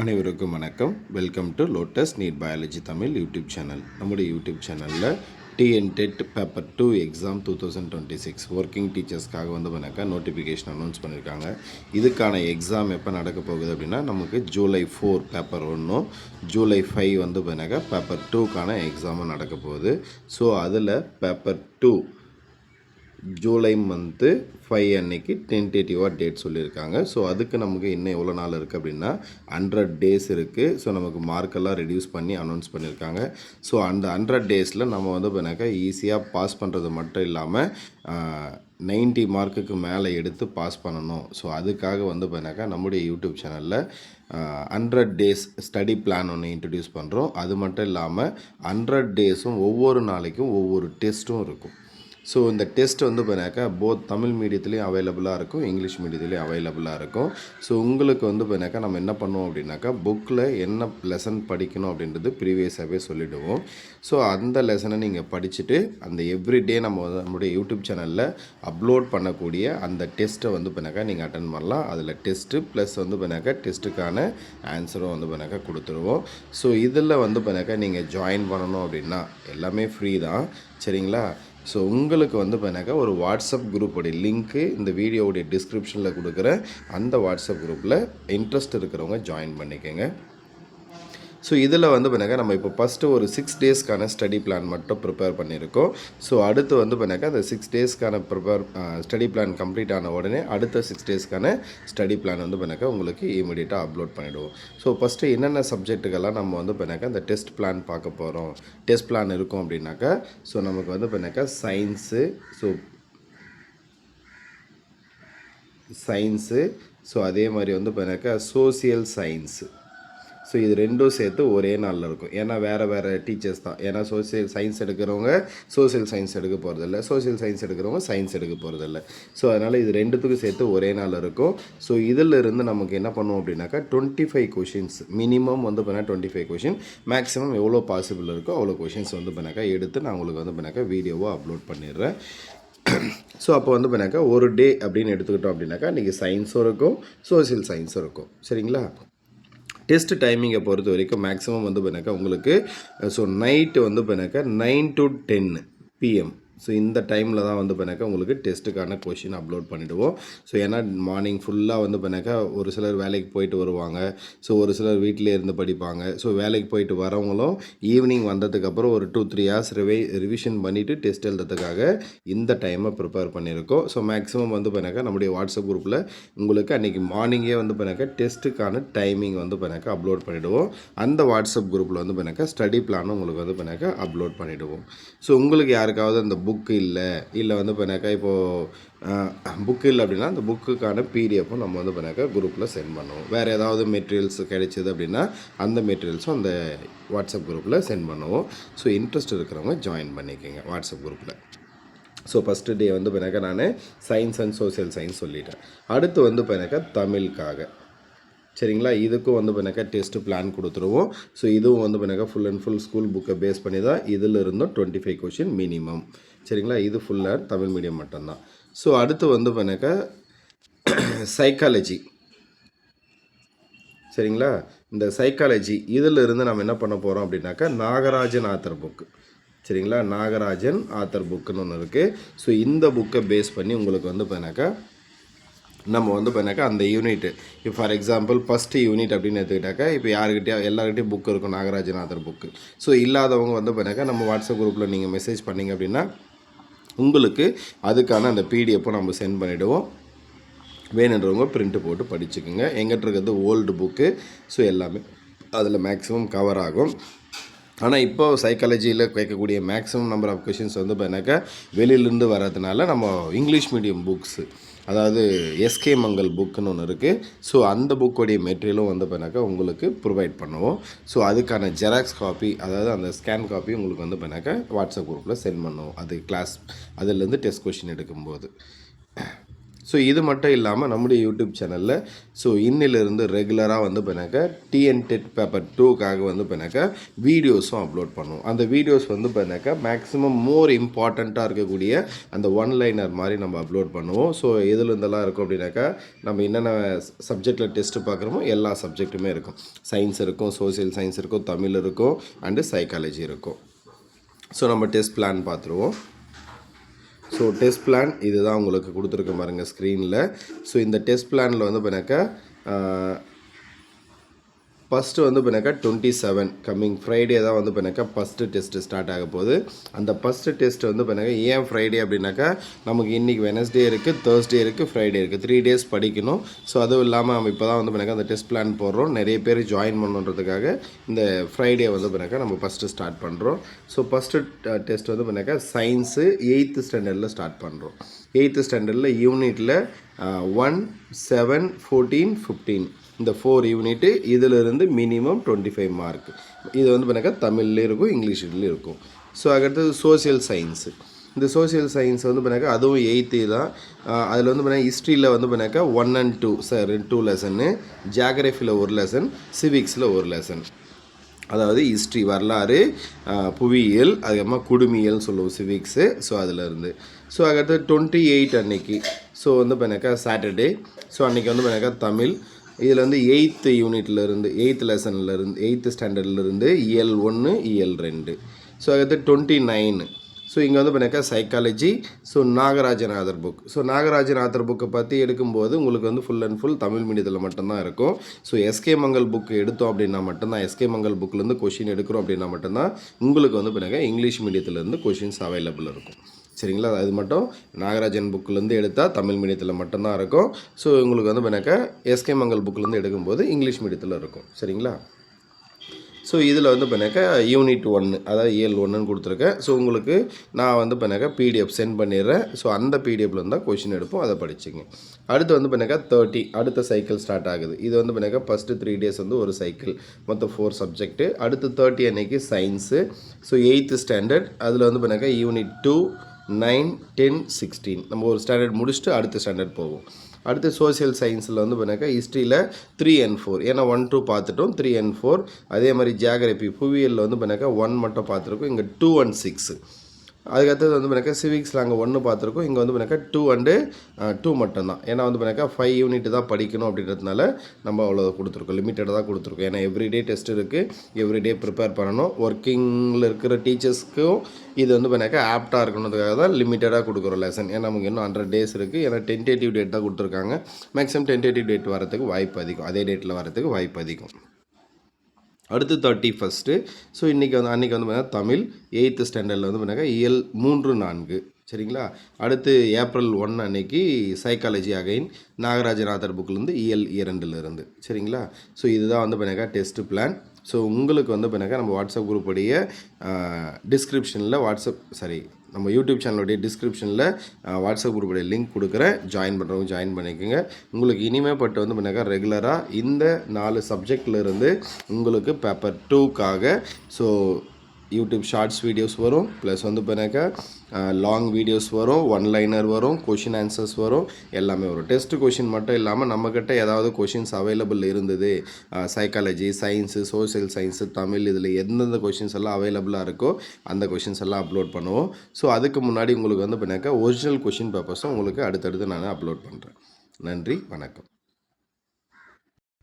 அனைவருக்கும் வணக்கம். Welcome to Lotus NEET biology Tamil YouTube channel. நம்முடைய யூடியூப் சேனலில் டிஎன்டெட் பேப்பர் 2 எக்ஸாம் 2026 ஒர்க்கிங் டீச்சர்ஸ்க்காக பண்ணாக்கா நோட்டிஃபிகேஷன் அனௌன்ஸ் பண்ணியிருக்காங்க. இதுக்கான எக்ஸாம் எப்போ நடக்க போகுது அப்படின்னா நமக்கு ஜூலை 4 பேப்பர் 1, ஜூலை 5 பண்ணாக்கா பேப்பர் 2க்கான எக்ஸாமும் நடக்க போகுது. ஸோ அதில் பேப்பர் 2 ஜூலை மந்த்து 5 அன்னைக்கு டென்டேட்டிவாக டேட் சொல்லியிருக்காங்க. ஸோ அதுக்கு நமக்கு இன்னும் எவ்வளோ நாள் இருக்குது அப்படின்னா 100 days இருக்குது. ஸோ நமக்கு மார்க்கெல்லாம் ரெடியூஸ் பண்ணி அனௌன்ஸ் பண்ணியிருக்காங்க. ஸோ அந்த 100 daysல நம்ம பண்ணாக்கா ஈஸியாக பாஸ் பண்ணுறது மட்டும் இல்லாமல் 90 மார்க்குக்கு மேலே எடுத்து பாஸ் பண்ணணும். ஸோ அதுக்காக பண்ணாக்கா நம்முடைய யூடியூப் சேனலில் 100 days ஸ்டடி பிளான் ஒன்று இன்ட்ரடியூஸ் பண்ணுறோம். அது மட்டும் இல்லாமல் 100 daysம் ஒவ்வொரு நாளைக்கும் ஒவ்வொரு டெஸ்ட்டும் இருக்கும். ஸோ இந்த டெஸ்ட் பண்ணாக்கா போத் தமிழ் மீடியத்துலேயும் அவைலபிளாக இருக்கும், இங்கிலீஷ் மீடியத்துலேயும் அவைலபிளாக இருக்கும். ஸோ உங்களுக்கு பண்ணாக்கா நம்ம என்ன பண்ணுவோம் அப்படின்னாக்கா புக்கில் என்ன லெசன் படிக்கணும் அப்படின்றது ப்ரீவியஸாகவே சொல்லிவிடுவோம். ஸோ அந்த லெசனை நீங்கள் படிச்சுட்டு அந்த எவ்ரிடே நம்மளுடைய யூடியூப் சேனலில் அப்லோட் பண்ணக்கூடிய அந்த டெஸ்ட்டை பண்ணாக்கா நீங்கள் அட்டன் பண்ணலாம். அதில் டெஸ்ட்டு ப்ளஸ் பண்ணாக்கா டெஸ்ட்டுக்கான ஆன்சரும் பண்ணாக்கா கொடுத்துருவோம். ஸோ இதில் பண்ணாக்கா நீங்கள் ஜாயின் பண்ணணும் அப்படின்னா எல்லாமே ஃப்ரீ தான், சரிங்களா? ஸோ உங்களுக்கு பண்ணாக்கா ஒரு வாட்ஸ்அப் குரூப்போடைய லிங்க்கு இந்த வீடியோவுடைய டிஸ்கிரிப்ஷனில் கொடுக்குறேன். அந்த வாட்ஸ்அப் குரூப்பில் இன்ட்ரெஸ்ட் இருக்கிறவங்க ஜாயின் பண்ணிக்கோங்க. ஸோ இதில் பண்ணாக்கா நம்ம இப்போ ஃபஸ்ட்டு ஒரு 6 daysக்கான ஸ்டடி பிளான் மட்டும் ப்ரிப்பேர் பண்ணியிருக்கோம். ஸோ அடுத்து பண்ணாக்கா அந்த 6 daysக்கான ஸ்டடி பிளான் கம்ப்ளீட் ஆன உடனே அடுத்த 6 daysக்கான ஸ்டடி பிளான் பண்ணாக்கா உங்களுக்கு இமீடியட்டாக அப்லோட் பண்ணிவிடுவோம். ஸோ ஃபஸ்ட்டு என்னென்ன சப்ஜெக்ட்டுக்கெல்லாம் நம்ம பண்ணாக்கா இந்த டெஸ்ட் பிளான் பார்க்க போகிறோம், டெஸ்ட் பிளான் இருக்கும் அப்படின்னாக்கா ஸோ நமக்கு பண்ணாக்கா சயின்ஸு ஸோ அதே மாதிரி பண்ணாக்கா சோசியல் சயின்ஸு. ஸோ இது ரெண்டும் சேர்த்து ஒரே நாளில் இருக்கும். ஏன்னா வேறு டீச்சர்ஸ் தான். ஏன்னா சோசியல் சயின்ஸ் எடுக்கிறவங்க சோசியல் சயின்ஸ் எடுக்க போகிறதில்ல, சோசியல் சயின்ஸ் எடுக்கிறவங்க சயின்ஸ் எடுக்க போகிறதில்ல. ஸோ அதனால் இது ரெண்டுத்துக்கும் சேர்த்து ஒரே நாள் இருக்கும். ஸோ இதில் இருந்து நமக்கு என்ன பண்ணுவோம் அப்படின்னாக்கா 25 கொஷின்ஸ் மினிமம் பண்ணால் 25 கொஷின், மேக்ஸிமம் எவ்வளோ பாசிபிள் இருக்கோ அவ்வளோ கொஷின்ஸ் பண்ணாக்கா எடுத்து நான் உங்களுக்கு பண்ணாக்கா வீடியோவாக அப்லோட் பண்ணிடுறேன். ஸோ அப்போ பண்ணாக்கா ஒரு டே அப்படின்னு எடுத்துக்கிட்டோம் அப்படின்னாக்கா இன்றைக்கி சயின்ஸும் இருக்கும், சோசியல் சயின்ஸும் இருக்கும், சரிங்களா? டெஸ்ட் டைமிங்கை பொறுத்த வரைக்கும் மேக்ஸிமம் பண்ணாக்கா உங்களுக்கு ஸோ நைட்டு பண்ணாக்கா 9 to 10 PM. ஸோ இந்த டைமில் தான் பண்ணாக்கா உங்களுக்கு டெஸ்ட்டுக்கான கொஷின் அப்லோட் பண்ணிவிடுவோம். ஸோ ஏன்னா மார்னிங் ஃபுல்லாக பண்ணாக்கா ஒரு சிலர் வேலைக்கு போயிட்டு வருவாங்க, ஸோ ஒரு சிலர் வீட்டிலே இருந்து படிப்பாங்க. ஸோ வேலைக்கு போயிட்டு வரவங்களும் ஈவினிங் வந்ததுக்கப்புறம் ஒரு 2-3 hours ரிவிஷன் பண்ணிவிட்டு டெஸ்ட் எழுதுறதுக்காக இந்த டைமை ப்ரிப்பேர் பண்ணியிருக்கோம். ஸோ மேக்ஸிமம் பண்ணாக்கா நம்முடைய வாட்ஸ்அப் குரூப்பில் உங்களுக்கு அன்றைக்கி மார்னிங்கே பண்ணாக்கா டெஸ்ட்டுக்கான டைமிங் பண்ணாக்கா அப்லோட் பண்ணிவிடுவோம். அந்த வாட்ஸ்அப் குரூப்பில் பண்ணாக்கா ஸ்டடி பிளானும் உங்களுக்கு பண்ணாக்கா அப்லோட் பண்ணிவிடுவோம். ஸோ உங்களுக்கு யாருக்காவது அந்த புக்கு இல்லை பண்ணாக்கா இப்போது புக்கு இல்லை அப்படின்னா அந்த புக்குக்கான பிடிஎஃப்பும் நம்ம பண்ணாக்கா குரூப்பில் சென்ட் பண்ணுவோம். வேறு ஏதாவது மெட்டீரியல்ஸ் கிடைச்சிது அப்படின்னா அந்த மெட்டீரியல்ஸும் அந்த வாட்ஸ்அப் குரூப்பில் சென்ட் பண்ணுவோம். ஸோ இன்ட்ரெஸ்ட் இருக்கிறவங்க ஜாயின் பண்ணிக்கோங்க வாட்ஸ்அப் குரூப்பில். ஸோ ஃபஸ்ட்டு டே பண்ணாக்கா நான் சயின்ஸ் அண்ட் சோசியல் சயின்ஸ் சொல்லிட்டேன். அடுத்து பண்ணாக்கா தமிழுக்காக, சரிங்களா? இதுக்கும் பண்ணாக்கா டெஸ்ட்டு பிளான் கொடுத்துருவோம். ஸோ இதுவும் பண்ணாக்கா ஃபுல் அண்ட் ஃபுல் ஸ்கூல் புக்கை பேஸ் பண்ணி தான் இதில் இருந்தும் 25 கொஷின் மினிமம், சரிங்களா? இது ஃபுல்லாக தமிழ் மீடியம் மட்டும்தான். ஸோ அடுத்து பண்ணாக்கா சைக்காலஜி, சரிங்களா? இந்த சைக்காலஜி இதில் இருந்து நம்ம என்ன பண்ண போகிறோம் அப்படின்னாக்கா நாகராஜன் ஆத்தர் புக்கு, சரிங்களா? நாகராஜன் ஆத்தர் புக்குன்னு ஒன்று இருக்குது. ஸோ இந்த புக்கை பேஸ் பண்ணி உங்களுக்கு பண்ணாக்கா நம்ம பண்ணாக்கா அந்த யூனிட்டு இப்போ ஃபார் எக்ஸாம்பிள் ஃபஸ்ட்டு யூனிட் அப்படின்னு எடுத்துக்கிட்டாக்கா இப்போ எல்லாருக்கிட்டையும் புக் இருக்கும் நாகராஜன் ஆத்தர் புக்கு. ஸோ இல்லாதவங்க பண்ணாக்கா நம்ம வாட்ஸ்அப் குரூப்பில் நீங்கள் மெசேஜ் பண்ணிங்க அப்படின்னா உங்களுக்கு அதுக்கான அந்த பிடிஎஃப்பும் நம்ம சென்ட் பண்ணிவிடுவோம். வேணுன்றவங்க பிரிண்ட்டு போட்டு படிச்சுக்கோங்க. எங்கிட்ட இருக்கிறது ஓல்டு புக்கு. ஸோ எல்லாமே அதில் மேக்ஸிமம் கவர் ஆகும். ஆனால் இப்போது சைக்காலஜியில் கேட்கக்கூடிய மேக்ஸிமம் நம்பர் ஆஃப் கொஷின்ஸ் பண்ணாக்கா வெளியிலேருந்து வர்றதுனால நம்ம இங்கிலீஷ் மீடியம் புக்ஸு, அதாவது எஸ்கே மங்கல் புக்குன்னு ஒன்று இருக்குது. ஸோ அந்த புக்கோடைய மெட்டீரியலும் பண்ணாக்கா உங்களுக்கு ப்ரொவைட் பண்ணுவோம். ஸோ அதுக்கான ஜெராக்ஸ் காப்பி, அதாவது அந்த ஸ்கேன் காப்பி உங்களுக்கு பண்ணாக்கா வாட்ஸ்அப் குரூப்பில் சென்ட் பண்ணுவோம். அது கிளாஸ் அதிலேருந்து டெஸ்ட் கொஷின் எடுக்கும்போது. ஸோ இது மட்டும் இல்லாமல் நம்முடைய யூடியூப் சேனலில் ஸோ இன்னிலிருந்து ரெகுலராக வந்து பண்ணாக்கா டிஎன்டெட் பேப்பர் 2க்காக வந்து பண்ணாக்கா வீடியோஸும் அப்லோட் பண்ணுவோம். அந்த வீடியோஸ் வந்து பண்ணாக்கா மேக்ஸிமம் மோர் இம்பார்ட்டண்ட்டாக இருக்கக்கூடிய அந்த ஒன்லைனர் மாதிரி நம்ம அப்லோட் பண்ணுவோம். ஸோ எதில் இருந்தெல்லாம் இருக்கும் அப்படின்னாக்கா நம்ம என்னென்ன சப்ஜெக்டில் டெஸ்ட்டு பார்க்குறோமோ எல்லா சப்ஜெக்ட்டுமே இருக்கும். சயின்ஸ் இருக்கும், சோசியல் சயின்ஸ் இருக்கும், தமிழ் இருக்கும், அண்டு சைக்காலஜி இருக்கும். ஸோ நம்ம டெஸ்ட் பிளான் பார்த்துருவோம். ஸோ டெஸ்ட் பிளான் இது தான் உங்களுக்கு கொடுத்துருக்க பாருங்கள் ஸ்க்ரீனில். ஸோ இந்த டெஸ்ட் பிளானில் வந்து பண்ணாக்கா ஃபஸ்ட்டு வந்து பண்ணாக்கா 27 கம்மிங் ஃப்ரைடே தான் வந்து பண்ணாக்கா ஃபஸ்ட்டு டெஸ்ட்டு ஸ்டார்ட் ஆக போகுது. அந்த ஃபஸ்ட்டு டெஸ்ட் வந்து பண்ணாக்கா ஏன் ஃப்ரைடே அப்படின்னாக்கா நமக்கு இன்றைக்கி வெனஸ்டே இருக்குது, தேர்ஸ்டே இருக்குது, ஃப்ரைடே இருக்குது, 3 டேஸ் படிக்கணும். ஸோ அதுவும் இல்லாமல் நம்ம இப்போ தான் வந்து பண்ணாக்கா அந்த டெஸ்ட் பிளான் போடுறோம். நிறைய பேர் ஜாயின் பண்ணுன்றதுக்காக இந்த ஃப்ரைடே வந்து பண்ணாக்கா நம்ம ஃபஸ்ட்டு ஸ்டார்ட் பண்ணுறோம். ஸோ ஃபஸ்ட்டு டெஸ்ட் வந்து பண்ணாக்கா சயின்ஸு 8th ஸ்டாண்டர்டில் ஸ்டார்ட் பண்ணுறோம். 8th ஸ்டாண்டர்டில் யூனிட்டில் 1, 7, 14, 15 இந்த 4 யூனிட்டு இதிலிருந்து மினிமம் 25 மார்க். இது வந்து பண்ணாக்கா தமிழ்லேயும் இருக்கும், இங்கிலீஷ்லேயும் இருக்கும். ஸோ அடுத்தது சோசியல் சயின்ஸு. இந்த சோசியல் சயின்ஸ் வந்து பண்ணாக்கா அதுவும் 8th தான். அதில் வந்து பண்ணால் ஹிஸ்ட்ரியில் வந்து பண்ணாக்கா 1 and 2 2 லெசன்னு, ஜியாகிரஃபியில் ஒரு லெசன், சிவிக்ஸில் ஒரு லெசன். அதாவது ஹிஸ்ட்ரி வரலாறு, புவியியல், அதுக்கப்புறமா குடுமியல்னு சொல்லுவோம் சிவிக்ஸு. ஸோ அதிலேருந்து ஸோ அடுத்து 28 அன்னைக்கு ஸோ வந்து பண்ணாக்கா சாட்டர்டே. ஸோ அன்றைக்கி வந்து பண்ணாக்கா தமிழ். இதில் வந்து 8th யூனிட்லேருந்து 8th லெசன்லேருந்து 8th ஸ்டாண்டர்ட்லேருந்து இயல் 1, இயல் 2. ஸோ அடுத்து 29 ஸோ இங்கே வந்து பண்ணாக்கா psychology. So Nagarajan author book. So Nagarajan author புக்கை பற்றி எடுக்கும்போது உங்களுக்கு வந்து ஃபுல் அண்ட் ஃபுல் தமிழ் மீடியத்தில் மட்டும்தான் இருக்கும். ஸோ எஸ்கே மங்கல் புக் எடுத்தோம் அப்படின்னா மட்டும்தான், எஸ்கே மங்கல் புக்கிலேருந்து கொஷின் எடுக்கிறோம் அப்படின்னா மட்டும்தான் உங்களுக்கு வந்து பண்ணாக்கா இங்கிலீஷ் மீடியத்துலேருந்து கொஷின்ஸ் அவைலபிள் இருக்கும். சரிங்களா? அது மட்டும் நாகராஜன் புக்கிலேருந்து எடுத்தால் தமிழ் மீடியத்தில் மட்டும்தான் இருக்கும். ஸோ உங்களுக்கு வந்து பண்ணாக்கா எஸ்கே மங்கல் புக்கிலேருந்து எடுக்கும்போது இங்கிலீஷ் மீடியத்தில் இருக்கும். சரிங்களா? ஸோ இதில் வந்து பண்ணாக்கா யூனிட் 1 அதாவது இயல் 1ன்னு கொடுத்துருக்கேன். ஸோ உங்களுக்கு நான் வந்து பண்ணாக்கா பிடிஎஃப் சென்ட் பண்ணிடுறேன். ஸோ அந்த பிடிஎஃப்ல இருந்தால் கொஷின் எடுப்போம், அதை படிச்சுங்க. அடுத்து வந்து பண்ணாக்கா 30 அடுத்த சைக்கிள் ஸ்டார்ட் ஆகுது. இது வந்து பண்ணாக்கா ஃபஸ்ட்டு 3 டேஸ் வந்து ஒரு சைக்கிள், மொத்தம் 4 சப்ஜெக்ட்டு. அடுத்து 30 அன்னைக்கு சயின்ஸு. So 8th standard. அதில் வந்து பண்ணாக்கா யூனிட் 2, 9, 10, 16 நம்ம ஒரு ஸ்டாண்டர்ட் முடிச்சுட்டு அடுத்த ஸ்டாண்டர்ட் போவோம். அடுத்து சோசியல் சயின்ஸில் வந்து பண்ணாக்கா ஹிஸ்ட்ரியில் 3 and 4 ஏன்னா 1, 2 பார்த்துட்டோம், 3 and 4. அதே மாதிரி ஜியாகிரபி புவியியலில் வந்து பண்ணாக்கா 1 மட்டும் பார்த்துருக்கோம், இங்கே 2 and 6. அதுக்கடுத்தது வந்து பண்ணாக்கா சிவிக்ஸில் அங்கே 1 பார்த்துருக்கோம், இங்கே வந்து பண்ணாக்கா 2 and 2 மட்டும்தான். ஏன்னா வந்து பண்ணாக்கா 5 யூனிட் தான் படிக்கணும் அப்படின்றதுனால நம்ம அவ்வளோ கொடுத்துருக்கோம், லிமிட்டடாக தான் கொடுத்துருக்கோம். ஏன்னா எவ்ரிடே டெஸ்ட் இருக்குது, எவ்ரிடே ப்ரிப்பேர் பண்ணணும். ஒர்க்கிங்கில் இருக்கிற டீச்சர்ஸ்க்கும் இது வந்து பண்ணாக்கா ஆப்டாக இருக்கணுன்றதுக்காக தான் லிமிட்டடாக கொடுக்குறோம் லெசன். ஏன்னா நமக்கு இன்னும் 100 டேஸ் இருக்குது. ஏன்னா டென்டேட்டிவ் டேட் தான் கொடுத்துருக்காங்க. மேக்ஸிமம் டென்டேட்டிவ் டேட் வரதுக்கு வாய்ப்பு அதிகம், அதே டேட்டில் வரதுக்கு வாய்ப்பு அதிகம். அடுத்து 31. ஸோ இன்றைக்கி வந்து அன்றைக்கி வந்து பார்த்தீங்கன்னா தமிழ் 8th ஸ்டாண்டர்டில் வந்து பார்த்தீங்கன்னா இயல் 3, 4. சரிங்களா? அடுத்து ஏப்ரல் 1 அன்னைக்கு சைக்காலஜி அகைன் நாகராஜன் ஆதர் புக்கிலேருந்து இயல் 2லேருந்து. சரிங்களா? ஸோ இதுதான் வந்து பார்த்தீங்கன்னா டெஸ்ட்டு பிளான். ஸோ உங்களுக்கு வந்து பார்த்தீங்கன்னா நம்ம வாட்ஸ்அப் குரூப்புடைய டிஸ்கிரிப்ஷனில் நம்ம யூடியூப் சேனலுடைய டிஸ்கிரிப்ஷனில் வாட்ஸ்அப் குரூப்புடைய லிங்க் கொடுக்குறேன். ஜாயின் பண்ணுறவங்க ஜாயின் பண்ணிக்கோங்க. உங்களுக்கு இனிமேப்பட்டு வந்து பண்ணாக்கா ரெகுலராக இந்த 4 சப்ஜெக்ட்லேருந்து உங்களுக்கு பேப்பர் 2க்காக ஸோ யூடியூப் ஷார்ட்ஸ் வீடியோஸ் வரும், ப்ளஸ் வந்து பண்ணாக்கா லாங் வீடியோஸ் வரும், ஒன்லைனர் வரும், கொஷின் ஆன்சர்ஸ் வரும், எல்லாமே வரும். டெஸ்ட்டு கொஷின் மட்டும் இல்லாமல் நம்மக்கிட்ட ஏதாவது கொஷின்ஸ் அவைலபிள் இருந்தது, psychology, science, social science, Tamil, இதில் எந்தெந்த கொஷின்ஸ் எல்லாம் அவைலபிளாக இருக்கோ அந்த கொஷின்ஸ் எல்லாம் அப்லோட் பண்ணுவோம். ஸோ அதுக்கு முன்னாடி உங்களுக்கு வந்து பண்ணாக்கா ஒரிஜினல் கொஷின் பேப்பர்ஸும் உங்களுக்கு அடுத்தடுத்து நான் அப்லோட் பண்ணுறேன். நன்றி, வணக்கம்.